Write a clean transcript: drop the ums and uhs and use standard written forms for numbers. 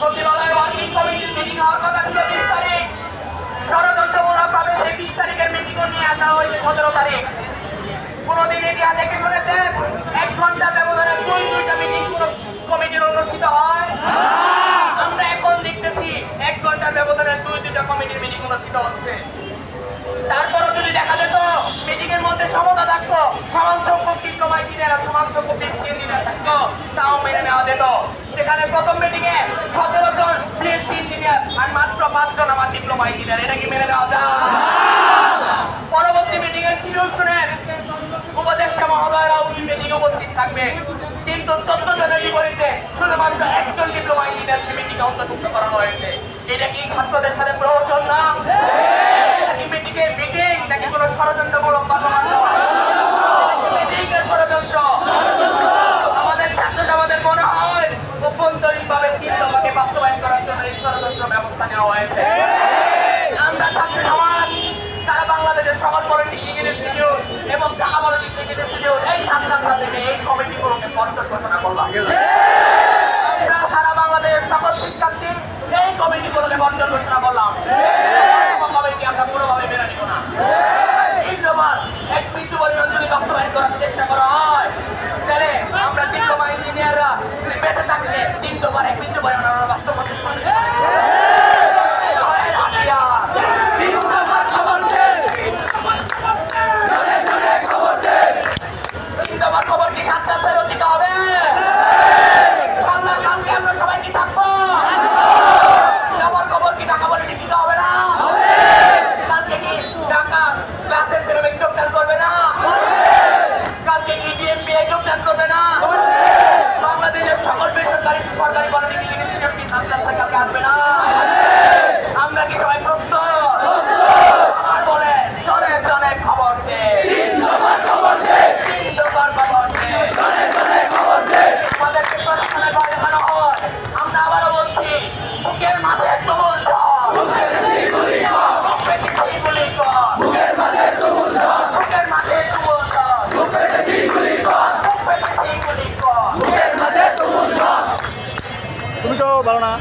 সচিবালয়ের ওয়ার্কিং কমিটির মিটিং হওয়ার কথা ছিল 20 তারিখ, ষড়যন্ত্রমূলকভাবে সেই 20 তারিখের মিটিংও নিয়ে আসা হয়েছে 17 তারিখ। কোনদিন ইতিহাসে কি শুনেছেন 1 ঘন্টার ব্যবধানে দুইটা মিটিং কমিটির অনুষ্ঠিত হয়? আমরা এখন দেখতেছি 1 ঘন্টার ব্যবধানে দুইটা কমিটির মিটিং অনুষ্ঠিত হচ্ছে। তারপরও যদি দেখা যেত মিটিং এর মধ্যে সমতা থাকতো, সমান সংখ্যক ডিপ্লোমা ইঞ্জিনিয়ার আর সমান সংখ্যক পিএইচডি ইঞ্জিনিয়ার থাকতো, তাও মেনে নেওয়া যেত। সেখানে প্রথম মিটিং এ 17 জন পিএইচডি ইঞ্জিনিয়ার আর মাত্র 5 জন আমার ডিপ্লোমা ইঞ্জিনিয়ার, এটা কি মেনে নেওয়া যায়? পরবর্তী মিটিং এর শিডিউল শুনে উপদেষ্টা মহোদয়রা ওই মিটিংয়ে উপস্থিত থাকবে, কিন্তু 14 জনের বিপরীতে শুধুমাত্র 1 জন ডিপ্লোমা ইঞ্জিনিয়ারকে মিটিংয়ে অন্তর্ভুক্ত করা হয়েছে। এটা কি ছাত্রদের সাথে প্রহসন না? মিটিং নাকি কোনো ষড়যন্ত্রমূলক কর্মকাণ্ড? ষড়যন্ত্র। আমাদের ছাত্র সমাজের মনে হয় অভ্যন্তরীণ ভাবে 3 দফাকে বাস্তবায়ন করার জন্য এই ষড়যন্ত্র ব্যবস্থা নেওয়া হয়েছে। আমরা ছাত্র সমাজ সারা বাংলাদেশের সকল পলিটেকনিক ইনস্টিটিউট এবং ঢাকা পলিটেকনিক ইনস্টিটিউট এই 7 থেকে এই কমিটিগুলোকে বর্জন ঘোষণা করলাম। আমরা সারা বাংলাদেশের সকল শিক্ষার্থী এই কমিটিগুলোকে বর্জন ঘোষণা করলাম। কমিটি আমরা কোনোভাবে মেনে নিব না। এক মৃত্যু পরিমাণ যদি বাস্তবায়ন করার চেষ্টা করা হয়, তাহলে আমরা ডিপ্লোমা ইঞ্জিনিয়াররা বেঁচে থাকলে 3 দফার এক মৃত্যু পরিমাণ আমরা বাস্তবায়ন খবর কি 7 রাতেরও দিতে হবে? কালকে আমরা সবাই কি থাকবো? খবর কি ঢাকা বলে দিতে হবে না? কালকে কি ঢাকা ক্লাসে শ্রমিক যোগদান করবে না? কালকে কি ডিএমপিআই যোগদান করবে না? বাংলাদেশের সকল বেসরকারি সরকারি পলিটেকনিক ইনস্টিটিউট কি 7 রাত কালকে আসবে না? আমরা কি সবাই প্রস্তুত? আর বলে জনে জনে খবর দে, 3 দফার খবর দে, 3 দফার খবর দে, জনে জনে খবর দে। আমাদেরকে প্রশাসনে ভয় দেখানো হয়। আমরা আবারও বলছি, বুকের মাঝে তুমুল ঝড়, বুকের মাঝে তুমুল ঝড়, বুকের মাঝে তুমুল ঝড়, তুমি তো ভালো না।